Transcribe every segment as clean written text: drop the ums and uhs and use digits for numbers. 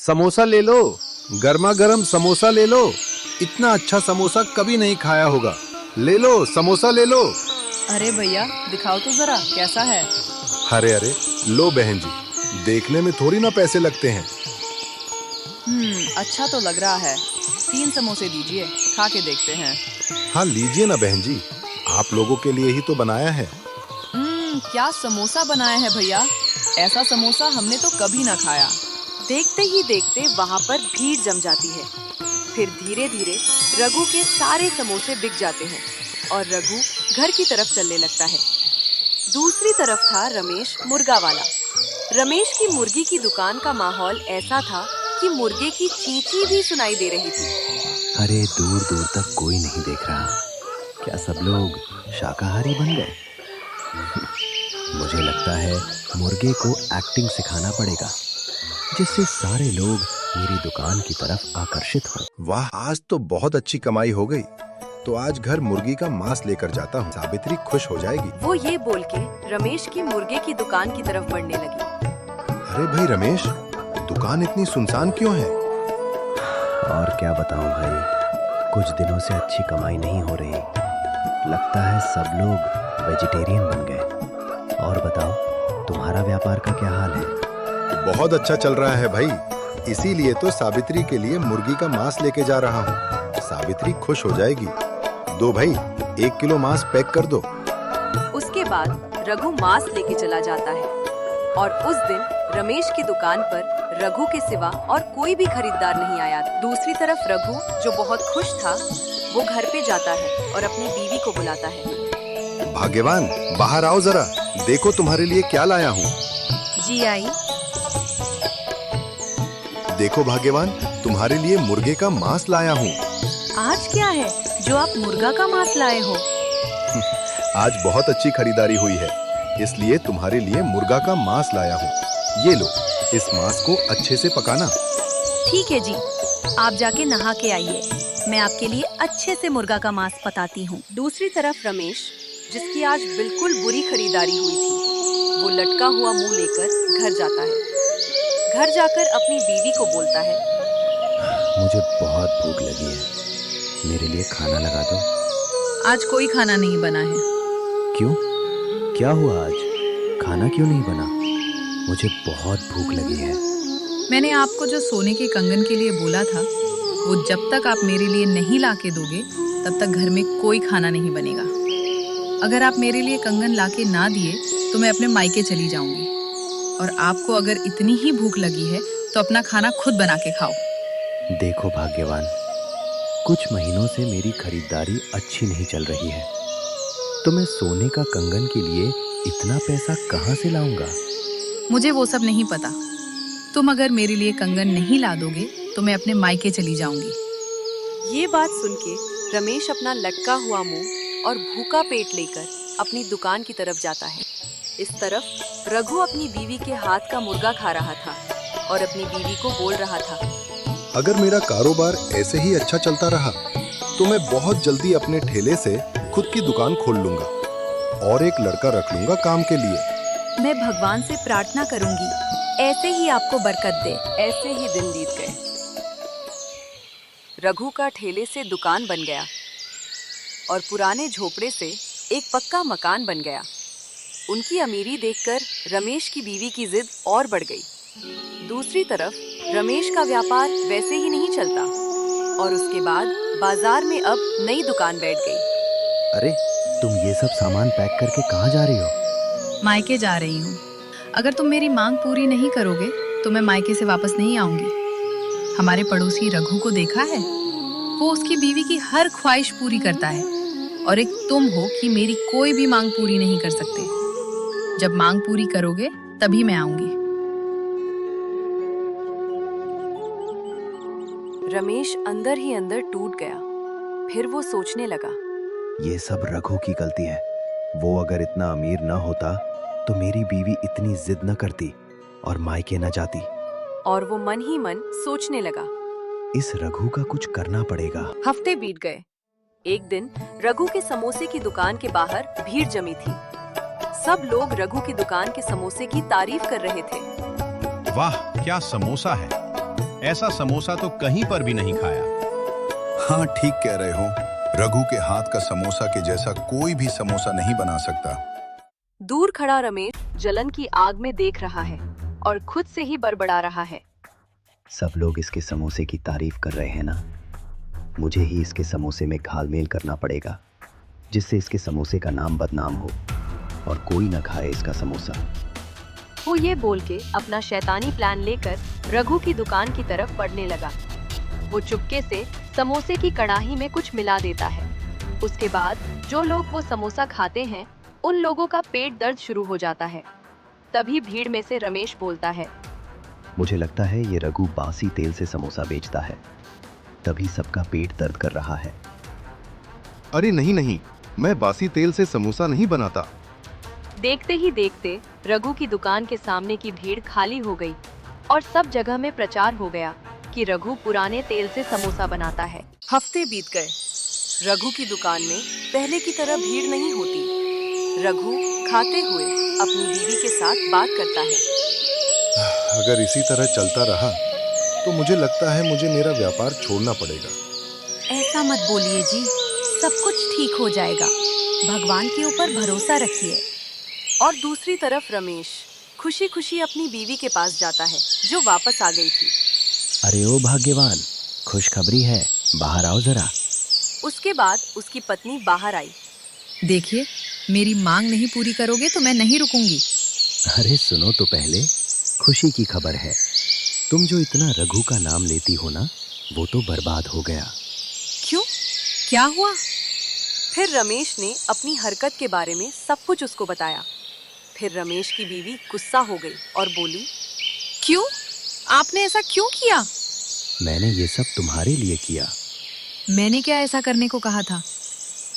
समोसा ले लो, गर्मा गर्म समोसा ले लो। इतना अच्छा समोसा कभी नहीं खाया होगा। ले लो, समोसा ले लो। अरे भैया दिखाओ तो जरा कैसा है। अरे अरे, लो बहन जी, देखने में थोड़ी ना पैसे लगते हैं। अच्छा तो लग रहा है। 3 समोसे दीजिए, खा के देखते हैं। हाँ लीजिए ना बहन जी, आप लोगों के लिए ही तो बनाया है। क्या समोसा बनाया है भैया, ऐसा समोसा हमने तो कभी ना खाया। देखते ही देखते वहाँ पर भीड़ जम जाती है। फिर धीरे धीरे रघु के सारे समोसे बिक जाते हैं और रघु घर की तरफ चलने लगता है। दूसरी तरफ था रमेश मुर्गा वाला। रमेश की मुर्गी की दुकान का माहौल ऐसा था कि मुर्गे की चींची भी सुनाई दे रही थी। अरे दूर दूर तक कोई नहीं देख रहा। क्या सब लोग शाकाहारी बन गए? मुझे लगता है मुर्गे को एक्टिंग सिखाना पड़ेगा, जिससे सारे लोग मेरी दुकान की तरफ आकर्षित हों। वाह, आज तो बहुत अच्छी कमाई हो गई। तो आज घर मुर्गी का मांस लेकर जाता हूँ, सावित्री खुश हो जाएगी। वो ये बोल के रमेश की मुर्गे की दुकान की तरफ बढ़ने लगी। अरे भाई रमेश, दुकान इतनी सुनसान क्यों है? और क्या बताऊं भाई, कुछ दिनों से अच्छी कमाई नहीं हो रही। लगता है सब लोग वेजिटेरियन बन गए। और बताओ, तुम्हारा व्यापार का क्या हाल है? बहुत अच्छा चल रहा है भाई, इसीलिए तो सावित्री के लिए मुर्गी का मांस लेके जा रहा हूँ। सावित्री खुश हो जाएगी। दो भाई, 1 किलो मांस पैक कर दो। उसके बाद रघु मांस लेके चला जाता है और उस दिन रमेश की दुकान पर रघु के सिवा और कोई भी खरीदार नहीं आया। दूसरी तरफ रघु, जो बहुत खुश था, वो घर पे जाता है और अपनी बीवी को बुलाता है। भाग्यवान, बाहर आओ जरा, देखो तुम्हारे लिए क्या लाया हूँ। जी आई। देखो भाग्यवान, तुम्हारे लिए मुर्गे का मांस लाया हूँ। आज क्या है जो आप मुर्गा का मांस लाए हो? आज बहुत अच्छी खरीदारी हुई है, इसलिए तुम्हारे लिए मुर्गा का मांस लाया हूँ। ये लो, इस मांस को अच्छे से पकाना। ठीक है जी, आप जाके नहा के आइए, मैं आपके लिए अच्छे से मुर्गा का मांस पकाती हूँ। दूसरी तरफ रमेश, जिसकी आज बिल्कुल बुरी खरीदारी हुई थी, वो लटका हुआ मुंह लेकर घर जाता है। घर जाकर अपनी बीवी को बोलता है, मुझे बहुत भूख लगी है, मेरे लिए खाना लगा दो। आज कोई खाना नहीं बना है। क्यों? क्या हुआ आज? खाना क्यों नहीं बना? मुझे बहुत भूख लगी है। मैंने आपको जो सोने के कंगन के लिए बोला था, वो जब तक आप मेरे लिए नहीं ला के दोगे तब तक घर में कोई खाना नहीं बनेगा। अगर आप मेरे लिए कंगन ला के ना दिए तो मैं अपने मायके चली जाऊंगी। और आपको अगर इतनी ही भूख लगी है तो अपना खाना खुद बना के खाओ। देखो भाग्यवान, कुछ महीनों से मेरी खरीदारी अच्छी नहीं चल रही है, तो मैं सोने का कंगन के लिए इतना पैसा कहाँ से लाऊंगा? मुझे वो सब नहीं पता। तुम अगर मेरे लिए कंगन नहीं ला दोगे तो मैं अपने मायके चली जाऊंगी। ये बात सुन के रमेश अपना लटका हुआ मुंह और भूखा पेट लेकर अपनी दुकान की तरफ जाता है। इस तरफ रघु अपनी बीवी के हाथ का मुर्गा खा रहा था और अपनी बीवी को बोल रहा था, अगर मेरा कारोबार ऐसे ही अच्छा चलता रहा तो मैं बहुत जल्दी अपने ठेले से खुद की दुकान खोल लूंगा और एक लड़का रख लूंगा काम के लिए। मैं भगवान से प्रार्थना करूंगी, ऐसे ही आपको बरकत दे। ऐसे ही दिन बीत गए। रघु का ठेले से दुकान बन गया और पुराने झोपड़े से एक पक्का मकान बन गया। उनकी अमीरी देखकर रमेश की बीवी की जिद और बढ़ गई। दूसरी तरफ रमेश का व्यापार वैसे ही नहीं चलता और उसके बाद बाजार में अब नई दुकान बैठ गई। अरे, तुम ये सब सामान पैक करके कहाँ जा रही हो? मायके जा रही हूँ। अगर तुम मेरी मांग पूरी नहीं करोगे तो मैं मायके से वापस नहीं आऊंगी। हमारे पड़ोसी रघु को देखा है, वो उसकी बीवी की हर ख्वाहिश पूरी करता है और एक तुम हो कि मेरी कोई भी मांग पूरी नहीं कर सकते। जब मांग पूरी करोगे तभी मैं आऊंगी। रमेश अंदर ही अंदर टूट गया। फिर वो सोचने लगा, ये सब रघु की गलती है। वो अगर इतना अमीर न होता तो मेरी बीवी इतनी जिद न करती और मायके न जाती। और वो मन ही मन सोचने लगा, इस रघु का कुछ करना पड़ेगा। हफ्ते बीत गए। एक दिन रघु के समोसे की दुकान के बाहर भीड़ जमी थी। सब लोग रघु की दुकान के समोसे की तारीफ कर रहे थे। वाह, क्या समोसा है, ऐसा समोसा तो कहीं पर भी नहीं खाया। हाँ, ठीक कह रहे हो। रघु के हाथ का समोसा के जैसा कोई भी समोसा नहीं बना सकता। दूर खड़ा रमेश जलन की आग में देख रहा है और खुद से ही बड़बड़ा रहा है। सब लोग इसके समोसे की तारीफ कर रहे हैं ना, मुझे ही इसके समोसे में घालमेल करना पड़ेगा, जिससे इसके समोसे का नाम बदनाम हो और कोई न खाए इसका समोसा। वो ये बोल के अपना शैतानी प्लान लेकर रघु की दुकान की तरफ बढ़ने लगा। वो चुपके से समोसे की कड़ाही में कुछ मिला देता है। उसके बाद जो लोग वो समोसा खाते हैं उन लोगों का पेट दर्द शुरू हो जाता है। तभी भीड़ में से रमेश बोलता है, मुझे लगता है ये रघु बासी तेल से समोसा बेचता है, तभी सबका पेट दर्द कर रहा है। अरे नहीं नहीं, मैं बासी तेल से समोसा नहीं बनाता। देखते ही देखते रघु की दुकान के सामने की भीड़ खाली हो गई और सब जगह में प्रचार हो गया कि रघु पुराने तेल से समोसा बनाता है। हफ्ते बीत गए। रघु की दुकान में पहले की तरह भीड़ नहीं होती। रघु खाते हुए अपनी बीवी के साथ बात करता है। अगर इसी तरह चलता रहा तो मुझे लगता है मुझे मेरा व्यापार छोड़ना पड़ेगा। ऐसा मत बोलिए जी, सब कुछ ठीक हो जाएगा। भगवान के ऊपर भरोसा रखिए। और दूसरी तरफ रमेश खुशी खुशी अपनी बीवी के पास जाता है जो वापस आ गई थी। अरे ओ भाग्यवान, खुशखबरी है, बाहर आओ जरा। उसके बाद उसकी पत्नी बाहर आई। देखिए, मेरी मांग नहीं पूरी करोगे तो मैं नहीं रुकूंगी। अरे सुनो तो पहले, खुशी की खबर है। तुम जो इतना रघु का नाम लेती हो ना, वो तो बर्बाद हो गया। क्यों? क्या हुआ? फिर रमेश ने अपनी हरकत के बारे में सब कुछ उसको बताया। फिर रमेश की बीवी गुस्सा हो गई और बोली, क्यों? आपने ऐसा क्यों किया? मैंने ये सब तुम्हारे लिए किया। मैंने क्या ऐसा करने को कहा था?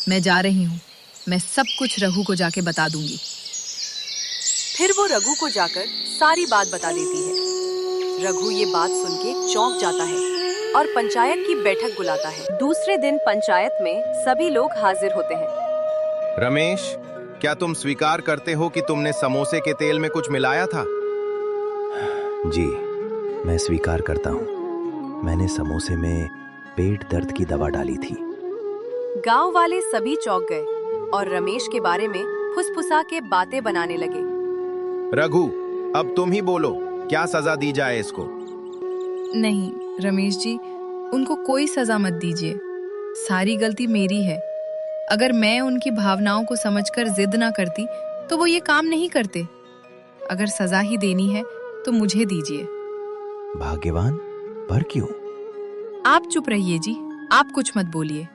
मैं जा रही हूँ, मैं सब कुछ रघु को जाके बता दूंगी। फिर वो रघु को जाकर सारी बात बता देती है। रघु ये बात सुन के चौंक जाता है और पंचायत की बैठक बुलाता है। दूसरे दिन पंचायत में सभी लोग हाजिर होते हैं। रमेश, क्या तुम स्वीकार करते हो कि तुमने समोसे के तेल में कुछ मिलाया था? जी, मैं स्वीकार करता हूँ। मैंने समोसे में पेट दर्द की दवा डाली थी। गांव वाले सभी चौंक गए और रमेश के बारे में फुसफुसा के बातें बनाने लगे। रघु, अब तुम ही बोलो, क्या सजा दी जाए इसको? नहीं रमेश जी, उनको कोई सजा मत दीजिए। सारी गलती मेरी है। अगर मैं उनकी भावनाओं को समझकर जिद ना करती तो वो ये काम नहीं करते। अगर सजा ही देनी है तो मुझे दीजिए। भाग्यवान, पर क्यों? आप चुप रहिए जी, आप कुछ मत बोलिए।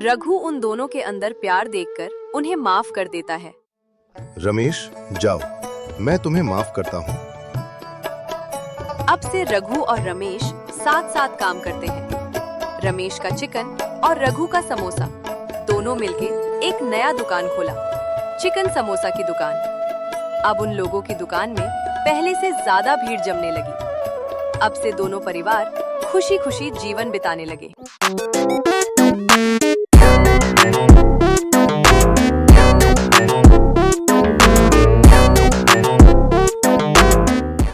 रघु उन दोनों के अंदर प्यार देखकर उन्हें माफ कर देता है। रमेश, जाओ, मैं तुम्हें माफ करता हूँ। अब से रघु और रमेश साथ साथ काम करते हैं। रमेश का चिकन और रघु का समोसा दोनों मिलके एक नया दुकान खोला, चिकन समोसा की दुकान। अब उन लोगों की दुकान में पहले से ज्यादा भीड़ जमने लगी। अब से दोनों परिवार खुशी खुशी जीवन बिताने लगे।